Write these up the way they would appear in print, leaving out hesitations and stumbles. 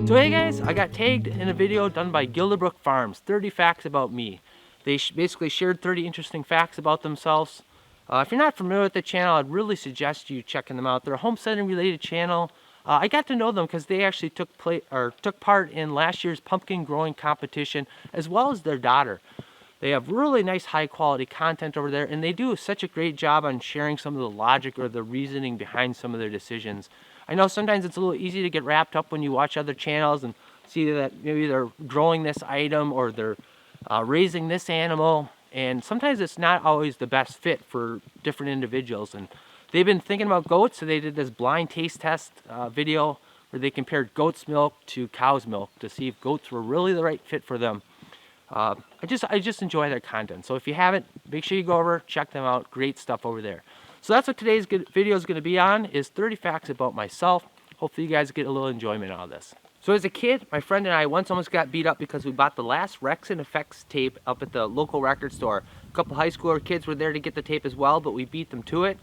So hey guys, I got tagged in a video done by Guildbrook Farms, 30 facts about me. They basically shared 30 interesting facts about themselves. If you're not familiar with the channel, I'd really suggest you checking them out. They're a homesteading related channel. I got to know them because they actually took part in last year's pumpkin growing competition, as well as their daughter. They have really nice high quality content over there, and they do such a great job on sharing some of the logic or the reasoning behind some of their decisions. I know sometimes it's a little easy to get wrapped up when you watch other channels and see that maybe they're growing this item or they're raising this animal, and sometimes it's not always the best fit for different individuals. And they've been thinking about goats, so they did this blind taste test video where they compared goat's milk to cow's milk to see if goats were really the right fit for them. I just enjoy their content. So if you haven't, make sure you go over, check them out. Great stuff over there. So that's what today's video is going to be on, is 30 facts about myself. Hopefully you guys get a little enjoyment out of this. So as a kid, my friend and I once almost got beat up because we bought the last Rex and Effects tape up at the local record store. A couple high schooler kids were there to get the tape as well, but we beat them to it.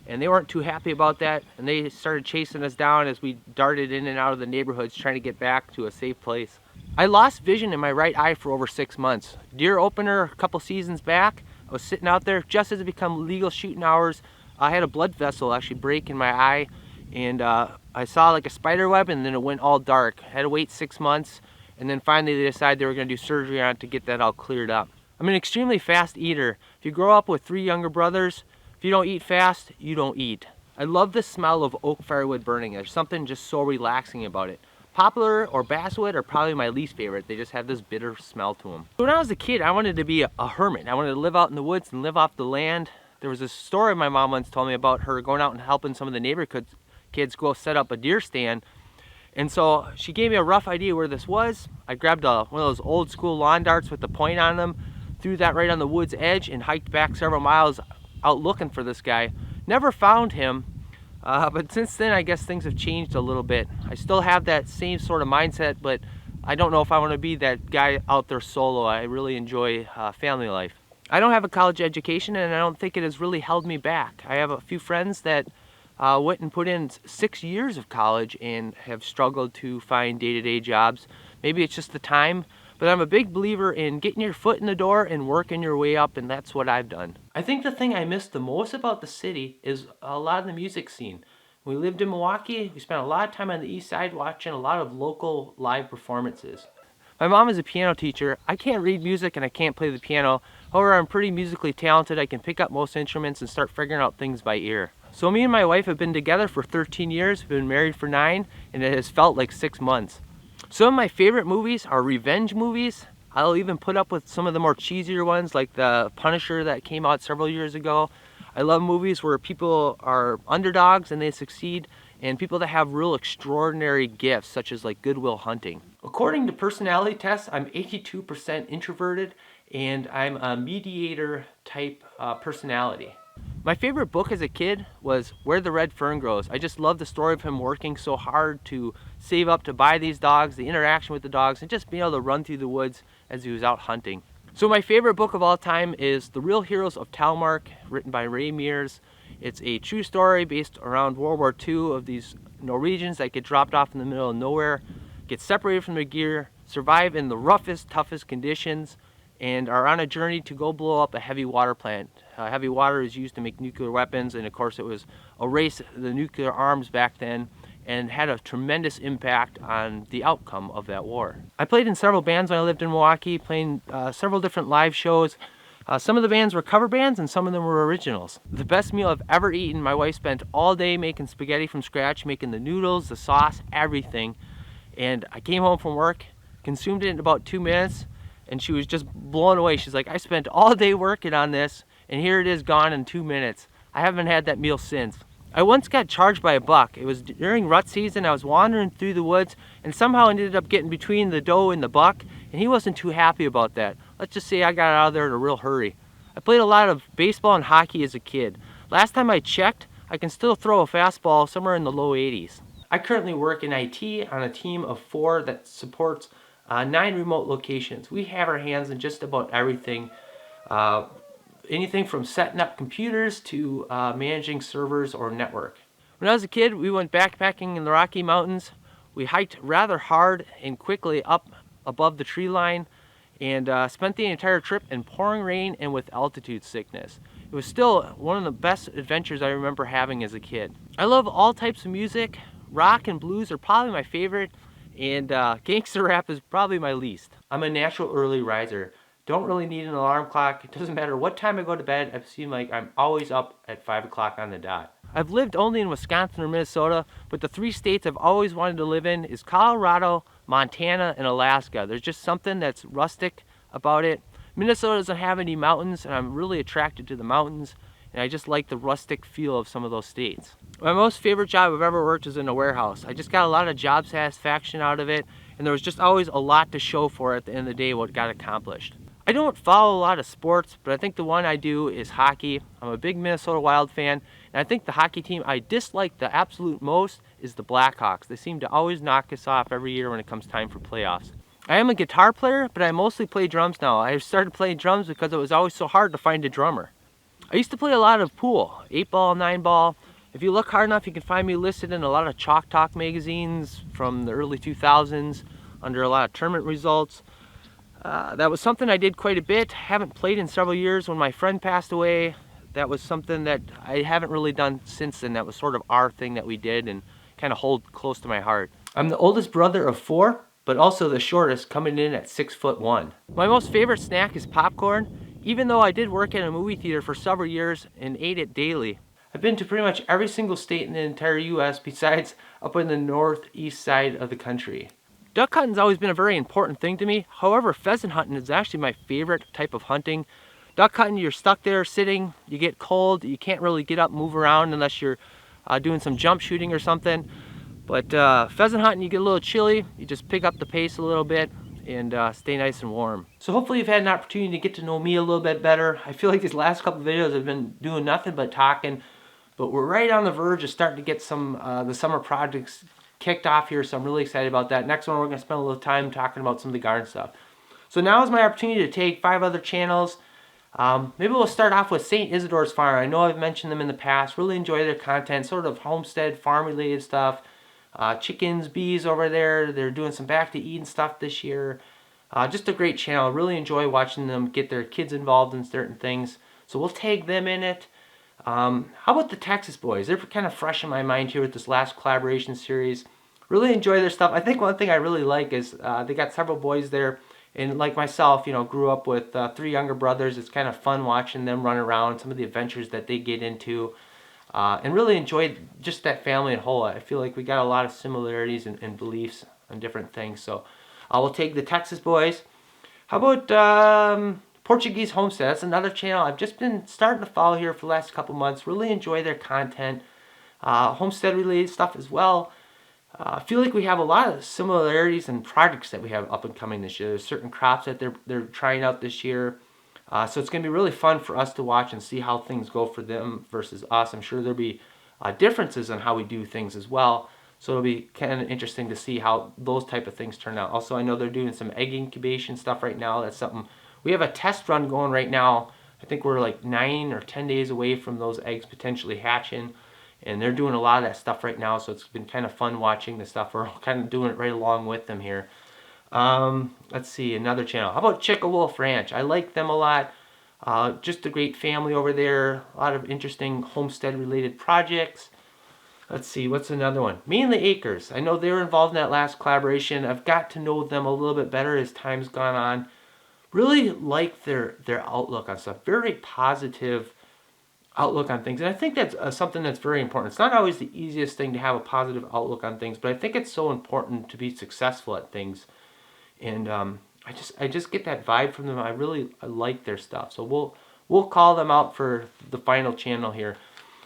And they weren't too happy about that, and they started chasing us down as we darted in and out of the neighborhoods trying to get back to a safe place. I lost vision in my right eye for over 6 months. Deer opener a couple seasons back, I was sitting out there just as it became legal shooting hours. I had a blood vessel actually break in my eye, and I saw like a spider web, and then it went all dark. I had to wait 6 months, and then finally they decided they were going to do surgery on it to get that all cleared up. I'm an extremely fast eater. If you grow up with 3 younger brothers, if you don't eat fast, you don't eat. I love the smell of oak firewood burning. There's something just so relaxing about it. Poplar or basswood are probably my least favorite. They just have this bitter smell to them. So when I was a kid, I wanted to be a hermit. I wanted to live out in the woods and live off the land. There was a story my mom once told me about her going out and helping some of the neighborhood kids go set up a deer stand. And so she gave me a rough idea where this was. I grabbed one of those old school lawn darts with the point on them, threw that right on the wood's edge, and hiked back several miles out looking for this guy. Never found him, but since then I guess things have changed a little bit. I still have that same sort of mindset, but I don't know if I want to be that guy out there solo. I really enjoy family life. I don't have a college education, and I don't think it has really held me back. I have a few friends that went and put in 6 years of college and have struggled to find day-to-day jobs. Maybe it's just the time, but I'm a big believer in getting your foot in the door and working your way up, and that's what I've done. I think the thing I miss the most about the city is a lot of the music scene. When we lived in Milwaukee, we spent a lot of time on the east side watching a lot of local live performances. My mom is a piano teacher. I can't read music and I can't play the piano. However, I'm pretty musically talented. I can pick up most instruments and start figuring out things by ear. So me and my wife have been together for 13 years, we've been married for 9, and it has felt like 6 months. Some of my favorite movies are revenge movies. I'll even put up with some of the more cheesier ones like the Punisher that came out several years ago. I love movies where people are underdogs and they succeed, and people that have real extraordinary gifts, such as like Good Will Hunting. According to personality tests, I'm 82% introverted, and I'm a mediator type personality. My favorite book as a kid was Where the Red Fern Grows. I just love the story of him working so hard to save up to buy these dogs, the interaction with the dogs, and just being able to run through the woods as he was out hunting. So my favorite book of all time is The Real Heroes of Talmark, written by Ray Mears. It's a true story based around World War II of these Norwegians that get dropped off in the middle of nowhere, get separated from their gear, survive in the roughest, toughest conditions, and are on a journey to go blow up a heavy water plant. Heavy water is used to make nuclear weapons, and of course it was a race to the nuclear arms back then, and had a tremendous impact on the outcome of that war. I played in several bands when I lived in Milwaukee, playing several different live shows. Some of the bands were cover bands and some of them were originals. The best meal I've ever eaten, my wife spent all day making spaghetti from scratch, making the noodles, the sauce, everything. And I came home from work, consumed it in about 2 minutes, and she was just blown away. She's like, I spent all day working on this, and here it is gone in 2 minutes. I haven't had that meal since. I once got charged by a buck. It was during rut season. I was wandering through the woods and somehow ended up getting between the doe and the buck, and he wasn't too happy about that. Let's just say I got out of there in a real hurry. I played a lot of baseball and hockey as a kid. Last time I checked, I can still throw a fastball somewhere in the low 80s. I currently work in IT on a team of 4 that supports 9 remote locations. We have our hands in just about everything. Anything from setting up computers to managing servers or network. When I was a kid, we went backpacking in the Rocky Mountains. We hiked rather hard and quickly up above the tree line, and spent the entire trip in pouring rain and with altitude sickness. It was still one of the best adventures I remember having as a kid. I love all types of music. Rock and blues are probably my favorite, and gangster rap is probably my least. I'm a natural early riser. Don't really need an alarm clock. It doesn't matter what time I go to bed. I seem like I'm always up at 5 o'clock on the dot. I've lived only in Wisconsin or Minnesota, but the 3 states I've always wanted to live in is Colorado, Montana, and Alaska. There's just something that's rustic about it. Minnesota doesn't have any mountains, and I'm really attracted to the mountains, and I just like the rustic feel of some of those states. My most favorite job I've ever worked is in a warehouse. I just got a lot of job satisfaction out of it, and there was just always a lot to show for it at the end of the day what got accomplished. I don't follow a lot of sports, but I think the one I do is hockey. I'm a big Minnesota Wild fan, and I think the hockey team I dislike the absolute most is the Blackhawks. They seem to always knock us off every year when it comes time for playoffs. I am a guitar player, but I mostly play drums now. I started playing drums because it was always so hard to find a drummer. I used to play a lot of pool, 8-ball, 9-ball. If you look hard enough, you can find me listed in a lot of Chalk Talk magazines from the early 2000s under a lot of tournament results. That was something I did quite a bit. Haven't played in several years. When my friend passed away, that was something that I haven't really done since then. That was sort of our thing that we did and kind of hold close to my heart. I'm the oldest brother of 4, but also the shortest, coming in at 6'1". My most favorite snack is popcorn, even though I did work at a movie theater for several years and ate it daily. I've been to pretty much every single state in the entire US besides up in the northeast side of the country. Duck hunting's always been a very important thing to me. However, pheasant hunting is actually my favorite type of hunting. Duck hunting, you're stuck there sitting, you get cold, you can't really get up and move around unless you're doing some jump shooting or something. But pheasant hunting, you get a little chilly, you just pick up the pace a little bit and stay nice and warm. So hopefully you've had an opportunity to get to know me a little bit better. I feel like these last couple of videos I've been doing nothing but talking, but we're right on the verge of starting to get some the summer projects kicked off here, so I'm really excited about that. Next one, we're going to spend a little time talking about some of the garden stuff. So now is my opportunity to take 5 other channels. Maybe we'll start off with St. Isidore's Farm. I know I've mentioned them in the past. Really enjoy their content, sort of homestead, farm-related stuff. Chickens, bees over there. They're doing some back to Eden stuff this year. Just a great channel. Really enjoy watching them get their kids involved in certain things. So we'll tag them in it. How about the Texas boys? They're kind of fresh in my mind here with this last collaboration series. Really enjoy their stuff. I think one thing I really like is they got several boys there, and like myself, you know, grew up with 3 younger brothers. It's kind of fun watching them run around, some of the adventures that they get into, and really enjoyed just that family in whole. I feel like we got a lot of similarities and beliefs on different things. So we'll take the Texas boys. How about Portuguese Homestead? That's another channel I've just been starting to follow here for the last couple months. Really enjoy their content. Homestead related stuff as well. I feel like we have a lot of similarities and projects that we have up and coming this year. There's certain crops that they're trying out this year. So it's going to be really fun for us to watch and see how things go for them versus us. I'm sure there'll be differences on how we do things as well. So it'll be kind of interesting to see how those type of things turn out. Also, I know they're doing some egg incubation stuff right now. That's something. We have a test run going right now. I think we're like 9 or 10 days away from those eggs potentially hatching. And they're doing a lot of that stuff right now, so it's been kind of fun watching the stuff. We're kind of doing it right along with them here. Let's see, another channel. How about Chick-a-Wolf Ranch? I like them a lot. Just a great family over there. A lot of interesting homestead-related projects. Let's see, what's another one? Mainly Acres. I know they were involved in that last collaboration. I've got to know them a little bit better as time's gone on. Really like their outlook on stuff. Very positive outlook on things, and I think that's something that's very important. It's not always the easiest thing to have a positive outlook on things, but I think it's so important to be successful at things. And I just get that vibe from them. I like their stuff. So we'll call them out for the final channel here.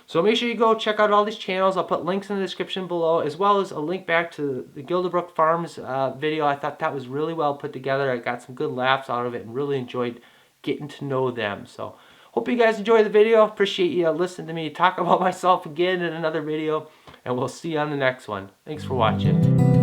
So make sure you go check out all these channels. I'll put links in the description below, as well as a link back to the Guildbrook Farms video. I thought that was really well put together. I got some good laughs out of it and really enjoyed getting to know them. So hope you guys enjoyed the video. Appreciate you listening to me talk about myself again in another video, and we'll see you on the next one. Thanks for watching.